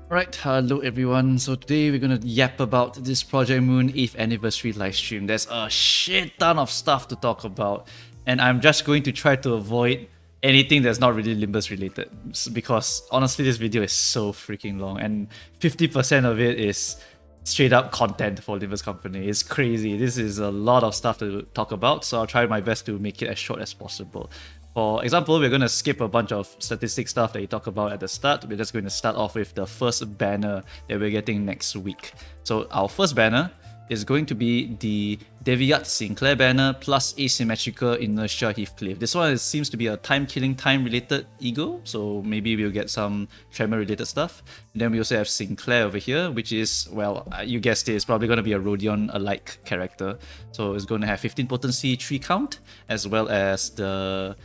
Alright, hello everyone. So today we're gonna yap about this Project Moon 8th anniversary livestream. There's a shit ton of stuff to talk about, and I'm just going to try to avoid anything that's not really Limbus related, because honestly this video is so freaking long, and 50% of it is straight up content for Limbus Company. It's crazy. This is a lot of stuff to talk about, so I'll try my best to make it as short as possible. For example, we're going to skip a bunch of statistic stuff that you talk about at the start. We're just going to start off with the first banner that we're getting next week. So our first banner is going to be the Deviat Sinclair banner plus Asymmetrical Inertia Heathcliff. This one seems to be a time-killing, time-related E.G.O, so maybe we'll get some tremor-related stuff. And then we also have Sinclair over here, which is, well, you guessed it, it's probably going to be a Rodion-alike character. So it's going to have 15 potency, 3 count, as well as the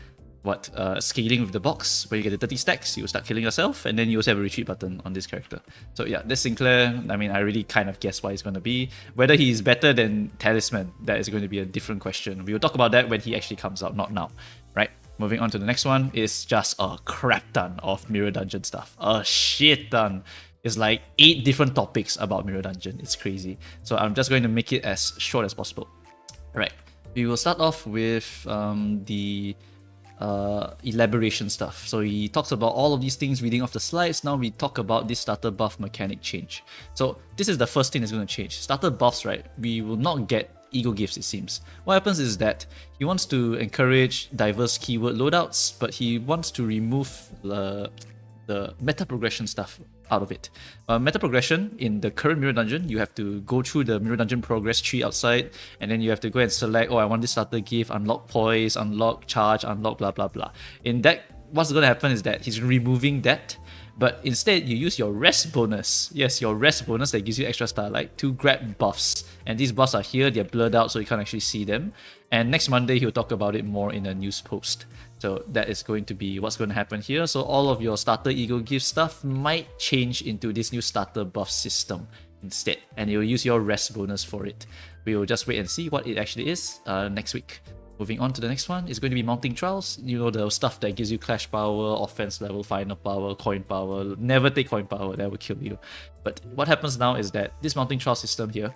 scaling with the box. When you get the 30 stacks, you start killing yourself, and then you also have a retreat button on this character. So yeah, this Sinclair, I mean, I really kind of guess what he's going to be. Whether he's better than Talisman, that is going to be a different question. We will talk about that when he actually comes out, not now, right? Moving on to the next one is just a crap ton of Mirror Dungeon stuff. A shit ton. It's like 8 different topics about Mirror Dungeon. It's crazy. So I'm just going to make it as short as possible. Right. We will start off with the elaboration stuff. So he talks about all of these things reading off the slides. Now we talk about this starter buff mechanic change. So this is the first thing that's going to change. Starter buffs, right? We will not get E.G.O gifts, it seems. What happens is that he wants to encourage diverse keyword loadouts, but he wants to remove the meta progression stuff out of it. Meta progression in the current Mirror Dungeon, you have to go through the Mirror Dungeon progress tree outside, and then you have to go and select, oh, I want this starter gift, unlock poise, unlock charge, unlock blah blah blah. In that, what's going to happen is that he's removing that, but instead you use your rest bonus. Yes, your rest bonus that gives you extra starlight to grab buffs. And these buffs are here, they're blurred out so you can't actually see them. And next Monday he'll talk about it more in a news post. So that is going to be what's going to happen here. So all of your starter E.G.O gift stuff might change into this new starter buff system instead. And you'll use your rest bonus for it. We will just wait and see what it actually is next week. Moving on to the next one, it's going to be mounting trials. You know, the stuff that gives you clash power, offense level, final power, coin power. Never take coin power, that will kill you. But what happens now is that this mounting trial system here,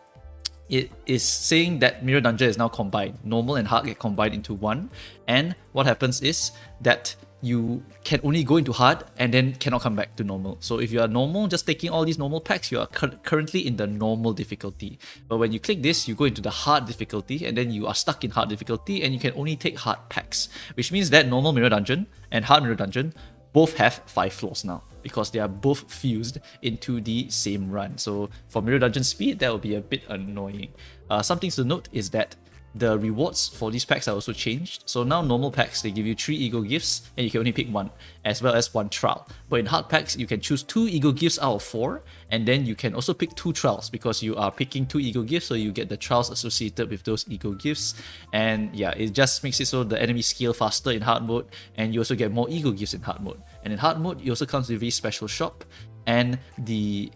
it is saying that Mirror Dungeon is now combined. Normal and hard get combined into one. And what happens is that you can only go into hard and then cannot come back to normal. So if you are normal, just taking all these normal packs, you are currently in the normal difficulty. But when you click this, you go into the hard difficulty, and then you are stuck in hard difficulty, and you can only take hard packs. Which means that normal Mirror Dungeon and hard Mirror Dungeon both have 5 floors now, because they are both fused into the same run. So for Mirror Dungeon speed, that will be a bit annoying. Some things to note is that the rewards for these packs are also changed. So now normal packs, they give you 3 E.G.O gifts and you can only pick 1, as well as 1 trial. But in hard packs, you can choose 2 E.G.O gifts out of 4, and then you can also pick 2 trials, because you are picking 2 E.G.O gifts, so you get the trials associated with those E.G.O gifts. And yeah, it just makes it so the enemy scale faster in hard mode, and you also get more E.G.O gifts in hard mode. And in hard mode, it also comes with a very special shop, and the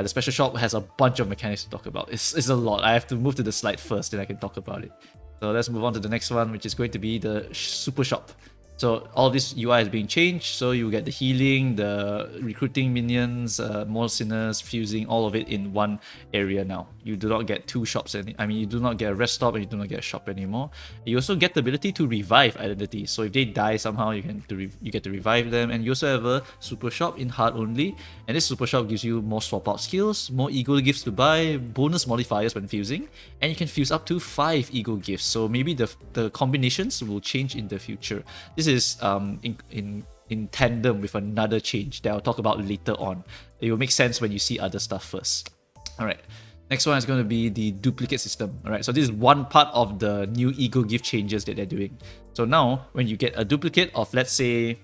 special shop has a bunch of mechanics to talk about. It's a lot. I have to move to the slide first, then I can talk about it. So let's move on to the next one, which is going to be the super shop. So all this UI is being changed, so you get the healing, the recruiting minions, more sinners, fusing, all of it in one area now. You do not get 2 shops, you do not get a rest stop, and you do not get a shop anymore. You also get the ability to revive identities. So if they die somehow, you get to revive them. And you also have a super shop in hard only, and this super shop gives you more swap out skills, more E.G.O gifts to buy, bonus modifiers when fusing, and you can fuse up to 5 E.G.O gifts. So maybe the combinations will change in the future. This is in tandem with another change that I'll talk about later on. It will make sense when you see other stuff first. Alright, next one is going to be the duplicate system. Alright, so this is one part of the new E.G.O gift changes that they're doing. So now, when you get a duplicate of, let's say,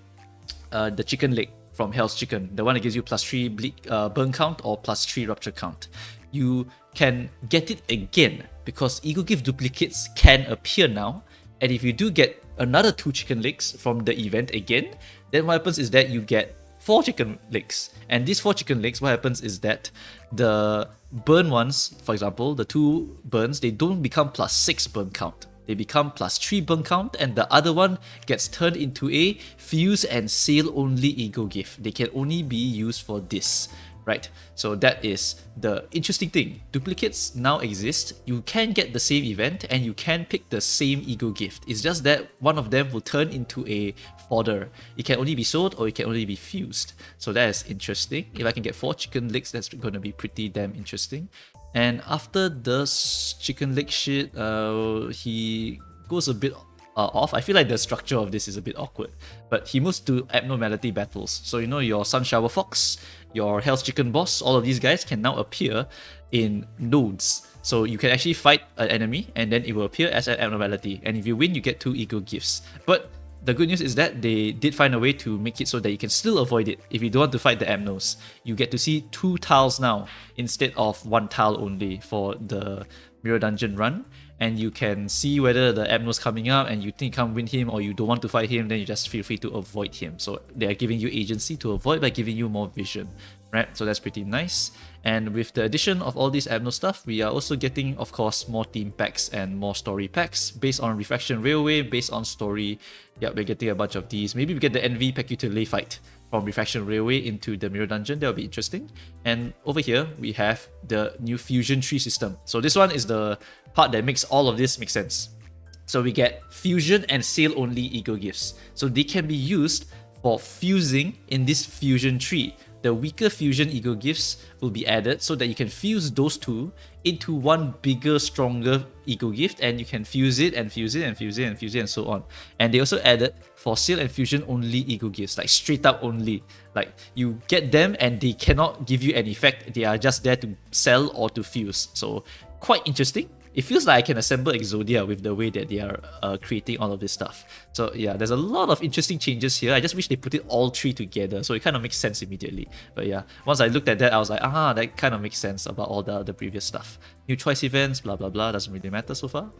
the chicken leg from Hell's Chicken, the one that gives you +3 burn count or +3 rupture count, you can get it again, because E.G.O gift duplicates can appear now. And if you do get another 2 chicken legs from the event again, then what happens is that you get 4 chicken legs. And these 4 chicken legs, what happens is that the burn ones, for example, the 2 burns, they don't become +6 burn count. They become +3 burn count, and the other one gets turned into a fuse and sale only ego gift. They can only be used for this. Right, so that is the interesting thing. Duplicates now exist. You can get the same event and you can pick the same ego gift. It's just that one of them will turn into a fodder. It can only be sold or it can only be fused. So that is interesting. If I can get 4 chicken legs, that's going to be pretty damn interesting. And after the chicken leg shit, he goes a bit off. I feel like the structure of this is a bit awkward, but he moves to abnormality battles. So you know, your Sun Shower Fox, your Hell's Chicken Boss, all of these guys can now appear in nodes. So you can actually fight an enemy and then it will appear as an abnormality. And if you win, you get 2 ego gifts. But the good news is that they did find a way to make it so that you can still avoid it. If you don't want to fight the Abnos, you get to see 2 tiles now instead of 1 tile only for the Mirror Dungeon run. And you can see whether the Abno's coming up and you think you can't win him or you don't want to fight him, then you just feel free to avoid him. So they are giving you agency to avoid by giving you more vision, right? So that's pretty nice. And with the addition of all this Abno stuff, we are also getting, of course, more team packs and more story packs based on Refraction Railway, based on story. Yeah, we're getting a bunch of these. Maybe we get the NV pack you to lay fight from Refraction Railway into the Mirror Dungeon. That will be interesting. And over here, we have the new Fusion Tree system. So this one is the part that makes all of this make sense. So we get Fusion and Sale only ego gifts. So they can be used for fusing in this Fusion Tree. The weaker Fusion ego gifts will be added so that you can fuse those two into one bigger, stronger ego gift, and you can fuse it and fuse it and fuse it and fuse it and so on. And they also added for Sale and Fusion only ego gifts, like straight up only. Like you get them and they cannot give you an effect. They are just there to sell or to fuse. So quite interesting. It feels like I can assemble Exodia with the way that they are creating all of this stuff. So yeah, there's a lot of interesting changes here. I just wish they put it all 3 together, so it kind of makes sense immediately. But yeah, once I looked at that, I was like, that kind of makes sense about all the previous stuff. New choice events, blah blah blah, doesn't really matter so far.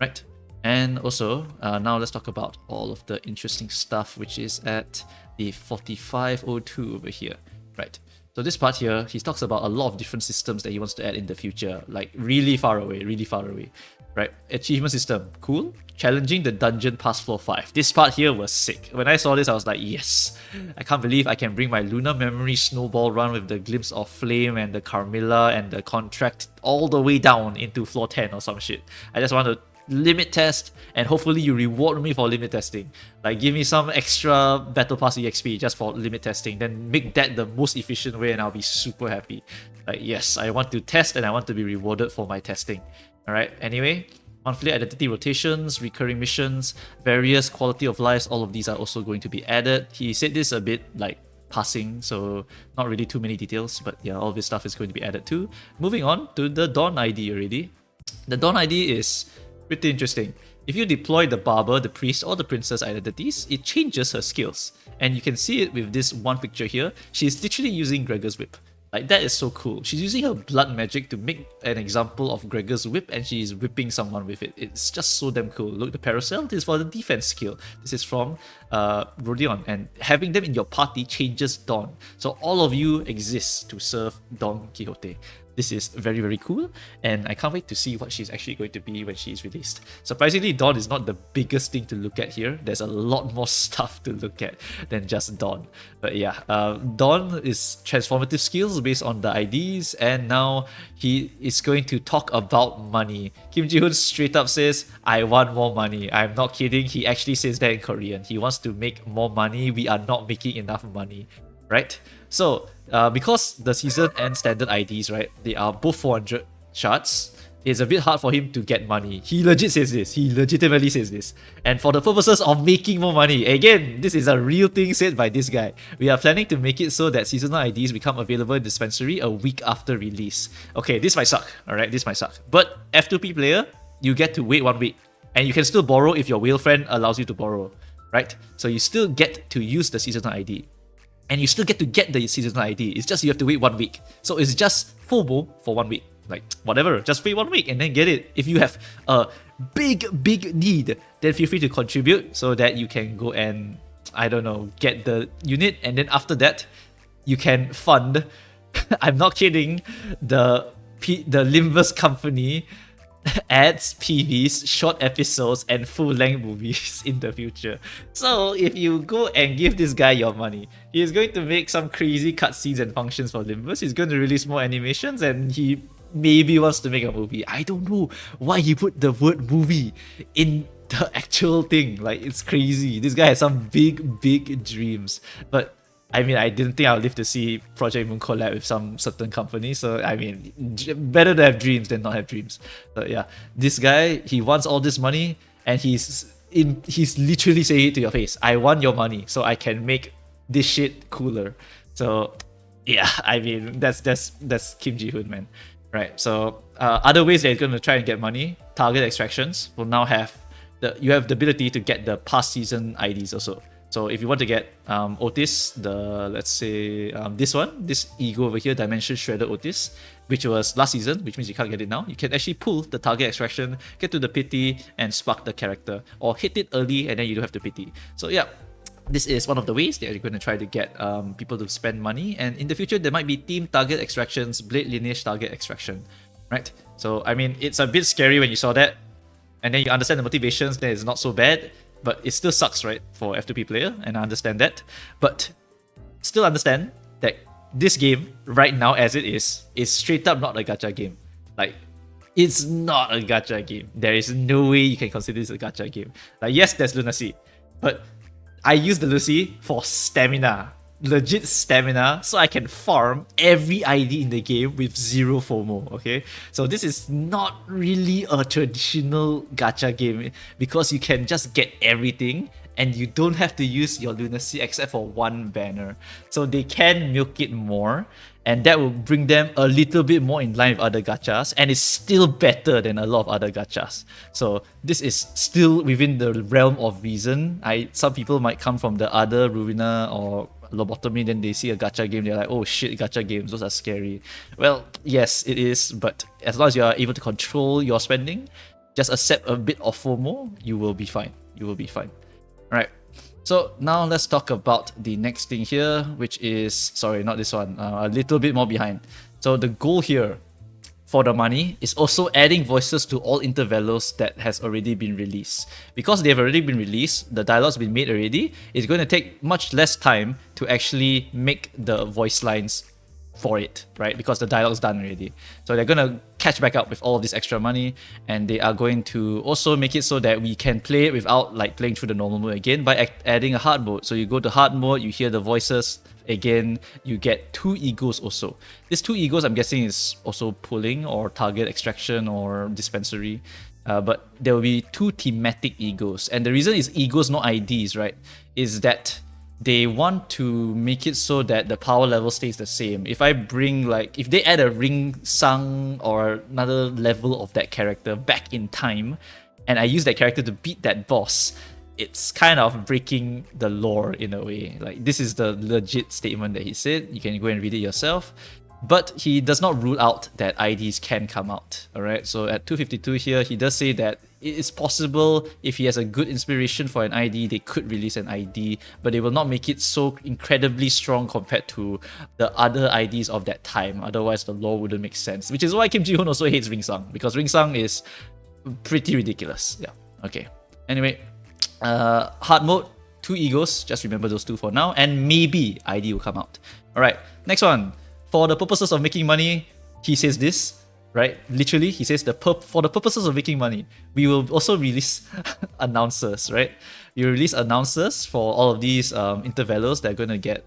Right, and also, now let's talk about all of the interesting stuff, which is at the 4502 over here. Right. So this part here, he talks about a lot of different systems that he wants to add in the future, like really far away, right? Achievement system, cool. Challenging the dungeon past floor 5. This part here was sick. When I saw this, I was like, yes, I can't believe I can bring my Lunar Memory snowball run with the glimpse of flame and the Carmilla and the contract all the way down into floor 10 or some shit. I just want to limit test, and hopefully you reward me for limit testing. Like give me some extra battle pass exp just for limit testing, then make that the most efficient way and I'll be super happy. Like yes, I want to test and I want to be rewarded for my testing. Alright, anyway, monthly identity rotations, recurring missions, various quality of lives, all of these are also going to be added. He said this a bit like passing, so not really too many details, but yeah, all this stuff is going to be added too. Moving on to the Dawn ID already. The Dawn ID is pretty interesting. If you deploy the Barber, the Priest, or the Princess identities, it changes her skills. And you can see it with this one picture here. She's literally using Gregor's Whip. Like, that is so cool. She's using her blood magic to make an example of Gregor's Whip, and she's whipping someone with it. It's just so damn cool. Look, the Paracel, this is for the defense skill. This is from Rodion, and having them in your party changes Dawn. So all of you exist to serve Don Quixote. This is very, very cool, and I can't wait to see what she's actually going to be when she's released. Surprisingly, Dawn is not the biggest thing to look at here. There's a lot more stuff to look at than just Dawn. But yeah, Dawn is transformative skills based on the IDs, and now he is going to talk about money. Kim Ji Hoon straight up says, I want more money. I'm not kidding. He actually says that in Korean. He wants to make more money. We are not making enough money, right? So, because the season and standard IDs, right, they are both 400 shards, it's a bit hard for him to get money. He legit says this. He legitimately says this. And for the purposes of making more money, again, this is a real thing said by this guy. We are planning to make it so that seasonal IDs become available in dispensary a week after release. Okay, this might suck, alright, this might suck. But F2P player, you get to wait 1 week. And you can still borrow if your whale friend allows you to borrow, right? So you still get to use the seasonal ID. And you still get to get the seasonal ID. It's just you have to wait 1 week. So it's just FOMO for 1 week. Like, whatever, just wait 1 week and then get it. If you have a big need, then feel free to contribute so that you can go and, I don't know, get the unit. And then after that, you can fund, I'm not kidding, the Limbus company ads, PVs, short episodes, and full-length movies in the future. So if you go and give this guy your money, he's going to make some crazy cutscenes and functions for Limbus. He's going to release more animations, and he maybe wants to make a movie. I don't know why he put the word movie in the actual thing. Like, it's crazy. This guy has some big dreams. But I mean, I didn't think I would live to see Project Moon collab with some certain company. So I mean, better to have dreams than not have dreams. But yeah, this guy, he wants all this money, and he's literally saying it to your face. I want your money so I can make this shit cooler. So yeah, I mean, that's Kim Ji Hoon, man. Right. So other ways that he's gonna try and get money, target extractions will now have you have the ability to get the past season IDs also. So if you want to get Otis, let's say this E.G.O over here, Dimension Shredder Otis, which was last season, which means you can't get it now, you can actually pull the target extraction, get to the pity, and spark the character, or hit it early and then you don't have to pity. So yeah, this is one of the ways that you're going to try to get people to spend money. And in the future, there might be team target extractions, Blade Lineage target extraction, right? So I mean, it's a bit scary when you saw that, and then you understand the motivations, then it's not so bad. But it still sucks, right, for F2P player, and I understand that. But still understand that this game, right now as it is straight up not a gacha game. Like, it's not a gacha game. There is no way you can consider this a gacha game. Like, yes, there's Lunashy, but I use the Lucy for stamina. Legit stamina, so I can farm every ID in the game with zero FOMO, okay? So this is not really a traditional gacha game because you can just get everything and you don't have to use your Lunashy except for one banner. So they can milk it more, and that will bring them a little bit more in line with other gachas, and it's still better than a lot of other gachas. So this is still within the realm of reason. Some people might come from the other Ruina or Lobotomy, then they see a gacha game, they're like, oh shit, gacha games, those are scary. Well, yes, it is, but as long as you are able to control your spending, just accept a bit of FOMO, you will be fine. You will be fine. Alright, so now let's talk about the next thing here, which is, sorry, not this one, a little bit more behind. So the goal here for the money is also adding voices to all intervallos that has already been released. Because they have already been released, the dialogue's been made already, it's going to take much less time to actually make the voice lines for it, right? Because the dialogue's done already. So they're going to catch back up with all of this extra money, and they are going to also make it so that we can play it without like playing through the normal mode again by adding a hard mode. So you go to hard mode, you hear the voices again, you get 2 E.G.Os also. These 2 E.G.Os I'm guessing is also pulling or target extraction or dispensary. But there will be 2 thematic E.G.Os. And the reason is E.G.Os, not IDs, right? Is that they want to make it so that the power level stays the same. If I bring if they add a ring sang or another level of that character back in time, and I use that character to beat that boss, it's kind of breaking the lore in a way. Like, this is the legit statement that he said. You can go and read it yourself. But he does not rule out that IDs can come out. Alright, so at 252 here, he does say that it is possible if he has a good inspiration for an ID, they could release an ID, but they will not make it so incredibly strong compared to the other IDs of that time. Otherwise, the lore wouldn't make sense. Which is why Kim Ji Hoon also hates Ring Sang, because Ring Sang is pretty ridiculous. Yeah, okay. Anyway, hard mode, 2 E.G.Os, just remember those 2 for now, and maybe ID will come out. Alright, next one. For the purposes of making money, he says this, right? Literally, he says for the purposes of making money, we will also release announcers, right? We release announcers for all of these intervallos that are going to get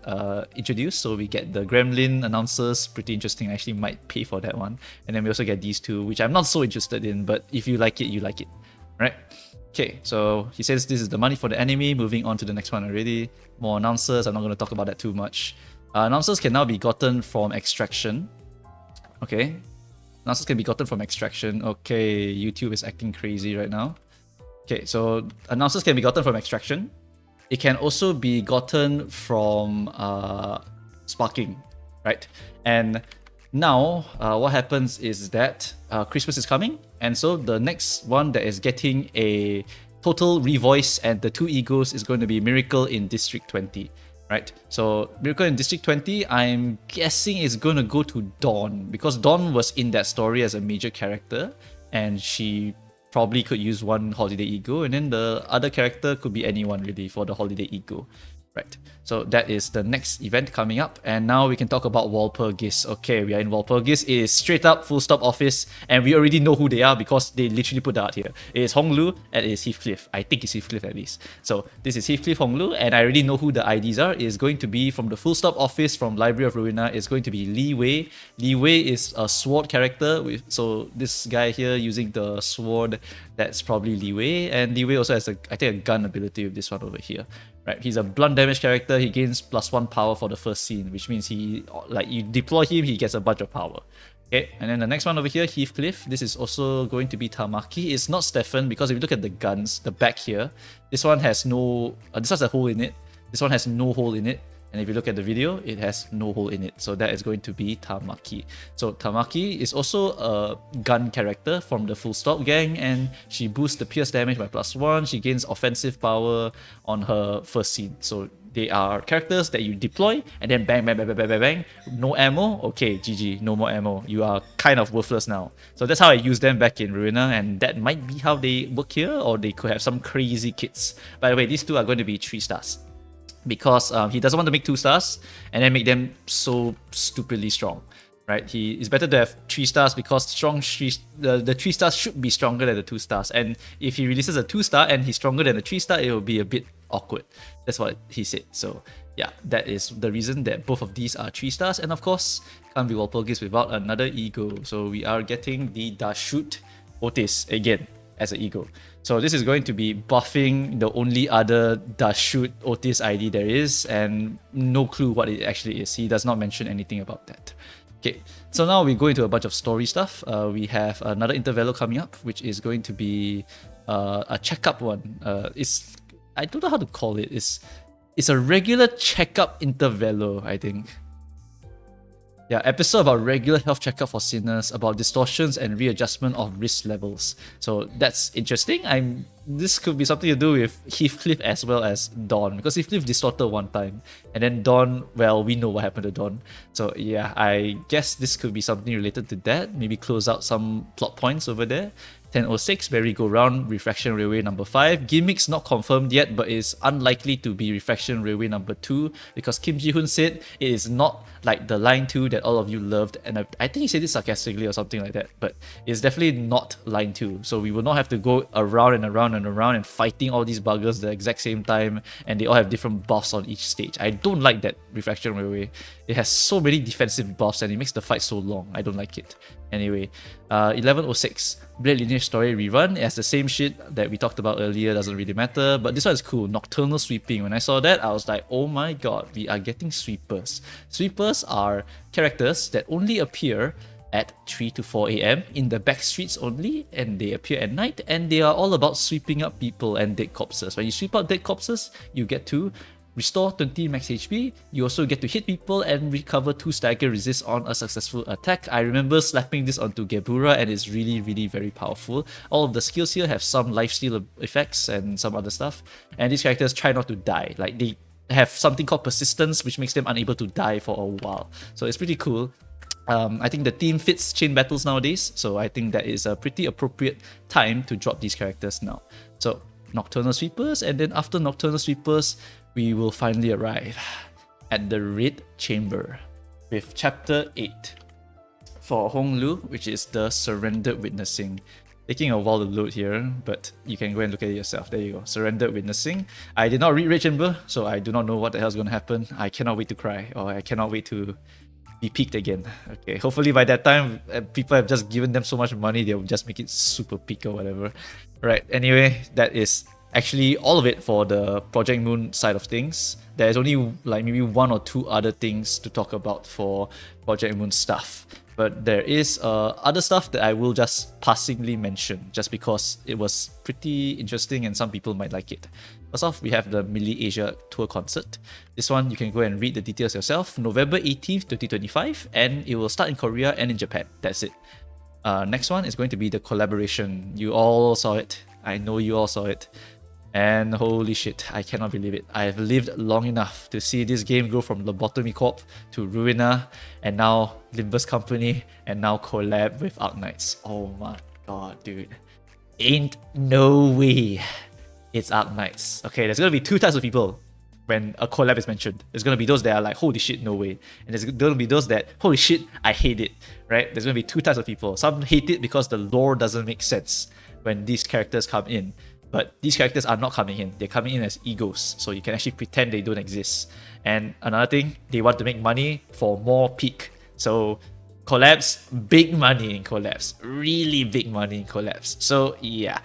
introduced. So we get the Gremlin announcers, pretty interesting. I actually might pay for that one. And then we also get these 2, which I'm not so interested in, but if you like it, you like it, right? Okay, so he says this is the money for the enemy. Moving on to the next one already. More announcers, I'm not going to talk about that too much. Announcers can now be gotten from extraction. Okay. Announcers can be gotten from extraction. Okay, YouTube is acting crazy right now. Okay, so announcers can be gotten from extraction. It can also be gotten from sparking, right? And now, what happens is that Christmas is coming, and so the next one that is getting a total revoice and the 2 E.G.Os is going to be Miracle in District 20. Right, so Miracle in District 20, I'm guessing is going to go to Dawn, because Dawn was in that story as a major character, and she probably could use one holiday ego, and then the other character could be anyone really for the holiday ego. Right, so that is the next event coming up, and now we can talk about Walpurgis. Okay, we are in Walpurgis. It is straight up full stop office, and we already know who they are because they literally put that out here. It is Honglu and it is Heathcliff. I think it's Heathcliff at least. So this is Heathcliff Honglu, and I already know who the IDs are. It is going to be from the full stop office from Library of Ruina. It's going to be Li Wei. Li Wei is a sword character, so this guy here using the sword, that's probably Li Wei, and Li Wei also has I think a gun ability with this one over here. Right, he's a blunt damage character. He gains +1 power for the first scene, which means he, like, you deploy him, he gets a bunch of power. Okay, and then the next one over here, Heathcliff. This is also going to be Tamaki. It's not Stefan because if you look at the guns, the back here, this one has no, this has a hole in it. This one has no hole in it. And if you look at the video, it has no hole in it. So that is going to be Tamaki. So Tamaki is also a gun character from the Full Stop gang, and she boosts the pierce damage by +1. She gains offensive power on her first scene. So they are characters that you deploy and then bang, bang, bang, bang, bang, bang, bang. No ammo? Okay, GG, no more ammo. You are kind of worthless now. So that's how I used them back in Ruina, and that might be how they work here, or they could have some crazy kits. By the way, these two are going to be 3 stars. Because he doesn't want to make 2 stars and then make them so stupidly strong, right? It's better to have 3 stars because the 3 stars should be stronger than the 2 stars. And if he releases a 2 star and he's stronger than the 3 star, it will be a bit awkward. That's what he said. So yeah, that is the reason that both of these are 3 stars. And of course, can't be Walpurgis without another ego. So we are getting the Shoot Otis again as an ego. So this is going to be buffing the only other Shoot Otis ID there is, and no clue what it actually is. He does not mention anything about that. Okay, so now we go into a bunch of story stuff. We have another Intervallo coming up, which is going to be a Checkup one. I don't know how to call it. It's a regular Checkup Intervallo, I think. Yeah, episode about regular health checkup for sinners, about distortions and readjustment of risk levels. So that's interesting. This could be something to do with Heathcliff as well as Dawn, because Heathcliff distorted one time, and then Dawn, well, we know what happened to Dawn. So yeah, I guess this could be something related to that. Maybe close out some plot points over there. 1006, merry-go-round, Refraction Railway number 5. Gimmicks not confirmed yet, but is unlikely to be Refraction Railway number 2 because Kim Ji Hoon said it is not like the Line 2 that all of you loved, and I think he said this sarcastically or something like that, but it's definitely not Line 2. So we will not have to go around and around and around and fighting all these buggers at the exact same time, and they all have different buffs on each stage. I don't like that Refraction Railway. It has so many defensive buffs and it makes the fight so long. I don't like it. Anyway, 1106, Blade Lineage Story Rerun. It has the same shit that we talked about earlier, doesn't really matter, but this one is cool. Nocturnal Sweeping. When I saw that, I was like, oh my god, we are getting sweepers. Sweepers are characters that only appear at 3 to 4 AM in the back streets only, and they appear at night, and they are all about sweeping up people and dead corpses. When you sweep out dead corpses, you get to restore 20 max HP. You also get to hit people and recover 2 stagger resist on a successful attack. I remember slapping this onto Gebura, and it's really, really very powerful. All of the skills here have some lifesteal effects and some other stuff, and these characters try not to die. Like, they have something called persistence, which makes them unable to die for a while. So it's pretty cool. I think the team fits chain battles nowadays, so I think that is a pretty appropriate time to drop these characters now. So Nocturnal Sweepers, and then after Nocturnal Sweepers, we will finally arrive at the Red Chamber with Chapter 8 for Honglu, which is the Surrendered Witnessing. Taking a while to load here, but you can go and look at it yourself. There you go, Surrendered Witnessing. I did not read Red Chamber, so I do not know what the hell is going to happen. I cannot wait to cry, or I cannot wait to be peaked again. Okay, hopefully by that time, people have just given them so much money, they'll just make it super peak or whatever. Right, anyway, that is actually all of it for the Project Moon side of things. There's only like maybe 1 or 2 other things to talk about for Project Moon stuff, but there is other stuff that I will just passingly mention just because it was pretty interesting and some people might like it. First off, we have the Mili Asia tour concert. This one you can go and read the details yourself. November 18th, 2025, and it will start in Korea and in Japan. That's it. Next one is going to be the collaboration. You all saw it. I know you all saw it. And holy shit, I cannot believe it. I have lived long enough to see this game go from Lobotomy Corp to Ruina, and now Limbus Company, and now collab with Arknights. Oh my god, dude. Ain't no way it's Arknights. Okay, there's gonna be two types of people when a collab is mentioned. There's gonna be those that are like, holy shit, no way. And there's gonna be those that, holy shit, I hate it, right? There's gonna be two types of people. Some hate it because the lore doesn't make sense when these characters come in. But these characters are not coming in. They're coming in as E.G.Os, so you can actually pretend they don't exist. And another thing, they want to make money for more peak. So collabs, big money in collabs, really big money in collabs. So yeah,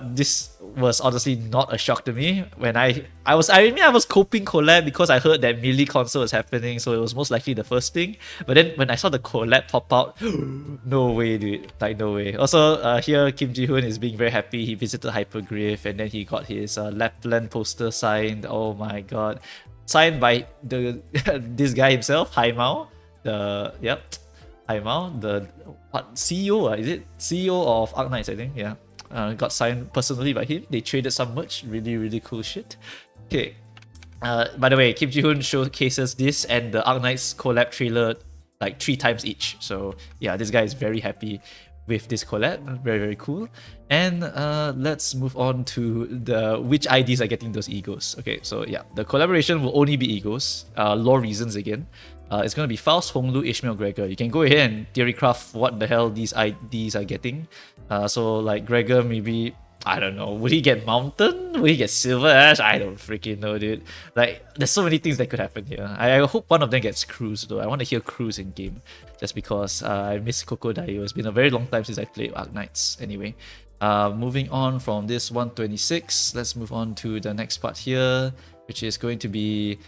this was honestly not a shock to me. When I was coping collab because I heard that Mili console was happening, so it was most likely the first thing. But then when I saw the collab pop out, no way, dude, like no way. Also, here Ji Hoon is being very happy. He visited Hyperglyph and then he got his Lapland poster signed. Oh my god, signed by the this guy himself, Hai Mao. Hai Mao, the CEO, is it? CEO of Arknights, I think, yeah. Got signed personally by him. They traded some merch, really cool shit. Okay. By the way, Ji Hoon showcases this and the Arknights collab trailer like 3 times each. So yeah, this guy is very happy with this collab. Very cool. And let's move on to which IDs are getting those E.G.Os. Okay, so yeah, the collaboration will only be E.G.Os. Lore reasons again. It's going to be Faust, Honglu, Ishmael, Gregor. You can go ahead and theorycraft what the hell these IDs are getting. So like Gregor, maybe, I don't know, would he get Mountain? Would he get Silver Ash? I don't freaking know, dude. Like, there's so many things that could happen here. I hope one of them gets Cruise though. I want to hear Cruise in game. Just because I miss Crocodile. It's been a very long time since I played Arknights. Anyway, moving on from this 126, let's move on to the next part here, which is going to be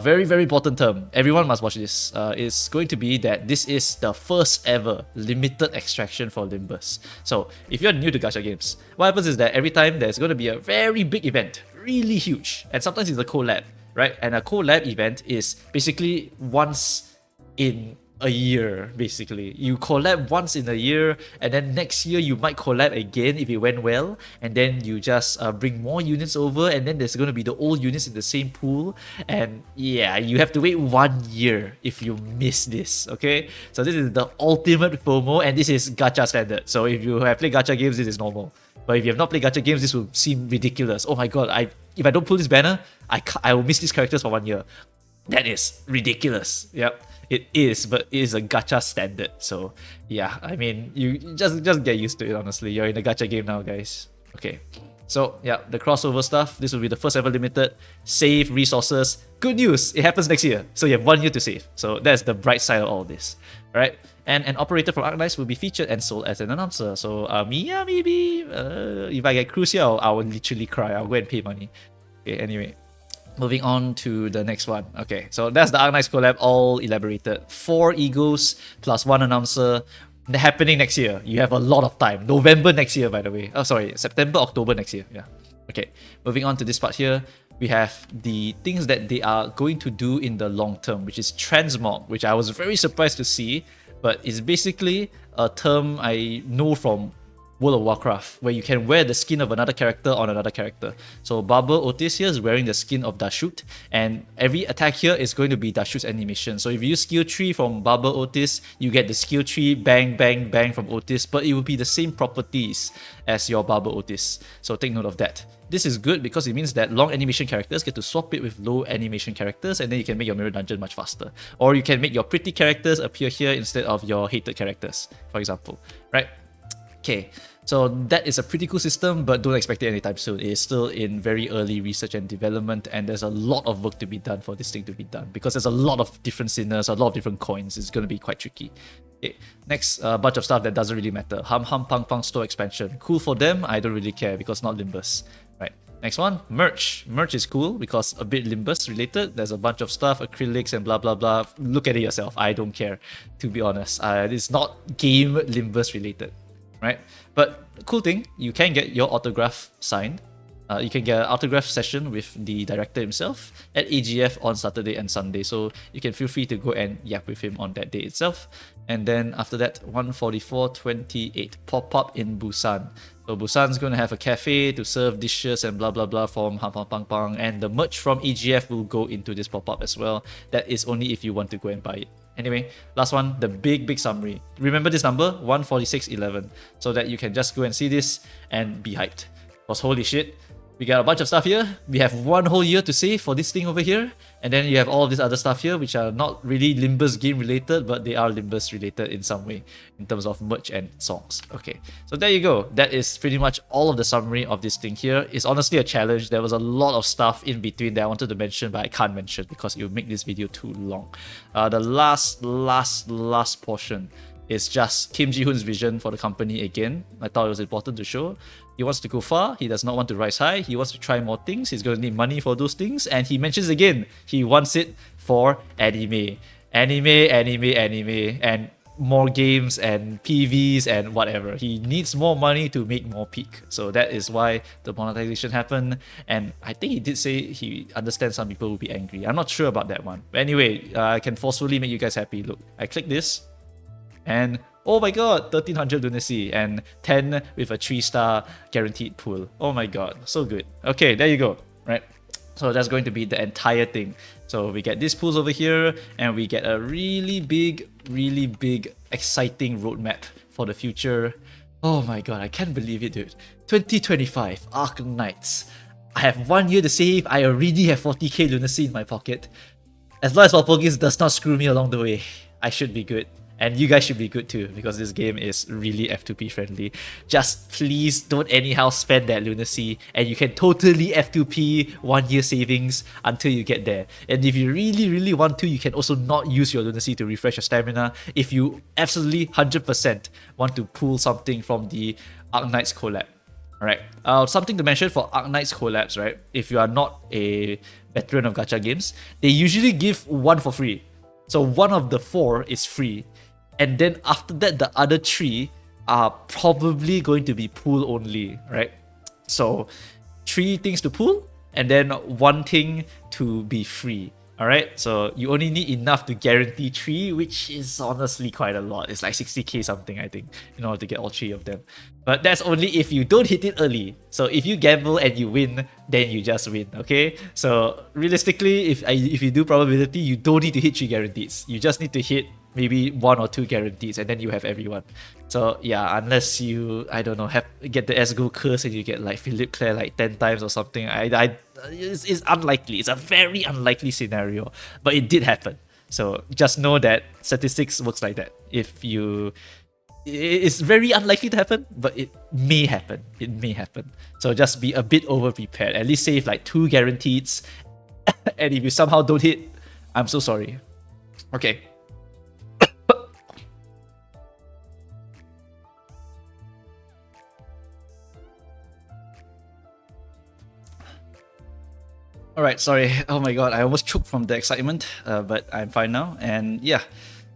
very important term. Everyone must watch this. It's going to be that this is the first ever limited extraction for Limbus. So if you're new to gacha games, what happens is that every time there's going to be a very big event, really huge, and sometimes it's a collab, right? And a collab event is basically once in a year, basically. You collab once in a year, and then next year you might collab again if it went well, and then you just bring more units over, and then there's going to be the old units in the same pool, and yeah, you have to wait 1 year if you miss this, okay? So this is the ultimate FOMO, and this is gacha standard. So if you have played gacha games, this is normal. But if you have not played gacha games, this will seem ridiculous. Oh my god, if I don't pull this banner, I will miss these characters for 1 year. That is ridiculous. Yep. It is, but it is a gacha standard. So yeah, I mean, you just get used to it, honestly. You're in a gacha game now, guys. Okay. So yeah, the crossover stuff. This will be the first ever limited. Save resources. Good news, it happens next year. So you have 1 year to save. So that's the bright side of all this. Right? And an operator from Arknights will be featured and sold as an announcer. So yeah, maybe if I get Cruise here, I will literally cry. I'll go and pay money. Okay, anyway. Moving on to the next one. Okay, so that's the Arknights collab all elaborated. 4 E.G.Os plus 1 announcer happening next year. You have a lot of time. November next year, by the way. Oh, sorry, September, October next year. Yeah. Okay, moving on to this part here. We have the things that they are going to do in the long term, which is Transmog, which I was very surprised to see, but it's basically a term I know from World of Warcraft, where you can wear the skin of another character on another character. So Barber Otis here is wearing the skin of Dashut, and every attack here is going to be Dashut's animation. So if you use skill tree from Barber Otis, you get the skill tree bang bang bang from Otis, but it will be the same properties as your Barber Otis. So take note of that. This is good because it means that long animation characters get to swap it with low animation characters, and then you can make your mirror dungeon much faster. Or you can make your pretty characters appear here instead of your hated characters, for example, right? Okay, so that is a pretty cool system, but don't expect it anytime soon. It is still in very early research and development, and there's a lot of work to be done for this thing to be done, because there's a lot of different sinners, a lot of different coins. It's going to be quite tricky. Okay, next bunch of stuff that doesn't really matter. Hum Hum Pang Pang store expansion. Cool for them, I don't really care because not Limbus. Right. Next one, merch. Merch is cool because a bit Limbus related. There's a bunch of stuff, acrylics and blah blah blah. Look at it yourself. I don't care, to be honest. It's not game Limbus related. Right? But cool thing, you can get your autograph signed. You can get an autograph session with the director himself at AGF on Saturday and Sunday. So you can feel free to go and yap with him on that day itself. And then after that, 144.28, Popup in Busan. So Busan's going to have a cafe to serve dishes and blah blah blah from Ham Pang Pang Pang. And the merch from AGF will go into this Popup as well. That is only if you want to go and buy it. Anyway, last one, the big summary. Remember this number, 146.11, so that you can just go and see this and be hyped. Because holy shit, we got a bunch of stuff here. We have one whole year to save for this thing over here. And then you have all this other stuff here, which are not really Limbus game related, but they are Limbus related in some way, in terms of merch and songs. Okay, so there you go. That is pretty much all of the summary of this thing here. It's honestly a challenge. There was a lot of stuff in between that I wanted to mention, but I can't mention because it will make this video too long. The last portion is just Ji Hoon's vision for the company again. I thought it was important to show. He wants to go far, he does not want to rise high, he wants to try more things, he's going to need money for those things, and he mentions again, he wants it for anime. Anime, and more games and PVs and whatever. He needs more money to make more peak. So that is why the monetization happened, and I think he did say he understands some people will be angry. I'm not sure about that one. But anyway, I can forcefully make you guys happy. Look, I click this, and oh my god, 1300 Lunashy and 10 with a 3-star guaranteed pool. Oh my god, so good. Okay, there you go, right? So that's going to be the entire thing. So we get these pools over here, and we get a really big, exciting roadmap for the future. Oh my god, I can't believe it, dude. 2025, Arknights. I have 1 year to save, I already have 40k Lunashy in my pocket. As long as Walpurgisnacht does not screw me along the way, I should be good. And you guys should be good too, because this game is really F2P friendly. Just please don't anyhow spend that Lunashy, and you can totally F2P 1 year savings until you get there. And if you really want to, you can also not use your Lunashy to refresh your stamina if you absolutely 100% want to pull something from the Arknights collab. Alright, something to mention for Arknights collabs, right? If you are not a veteran of gacha games, they usually give one for free. So one of the 4 is free. And then after that, the other 3 are probably going to be pool only, right? So 3 things to pool, and then 1 thing to be free. Alright, so you only need enough to guarantee 3, which is honestly quite a lot. It's like 60k something, I think, in order to get all 3 of them. But that's only if you don't hit it early. So if you gamble and you win, then you just win, okay? So realistically, if you do probability, you don't need to hit 3 guarantees. You just need to hit maybe 1 or 2 guarantees, and then you have everyone. So yeah, unless you, I don't know, get the S-Go curse and you get like Philip Claire like 10 times or something, it's unlikely. It's a very unlikely scenario, but it did happen. So just know that statistics works like that. It's very unlikely to happen, but it may happen. It may happen. So just be a bit over prepared. At least save like 2 guarantees. And if you somehow don't hit, I'm so sorry. Okay. Alright, sorry. Oh my god, I almost choked from the excitement, but I'm fine now. And yeah,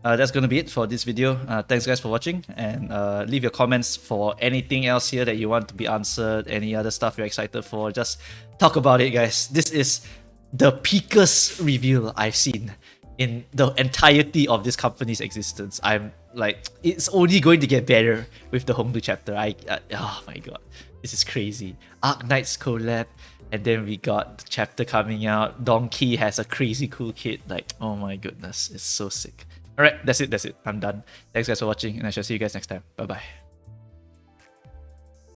that's gonna be it for this video. Thanks guys for watching, and leave your comments for anything else here that you want to be answered, any other stuff you're excited for. Just talk about it, guys. This is the peakest reveal I've seen in the entirety of this company's existence. I'm like, it's only going to get better with the Hongdu chapter. Oh my god, this is crazy. Arknights collab. And then we got the chapter coming out. Donkey has a crazy cool kit. Like, oh my goodness, it's so sick. Alright, that's it. I'm done. Thanks guys for watching, and I shall see you guys next time. Bye bye.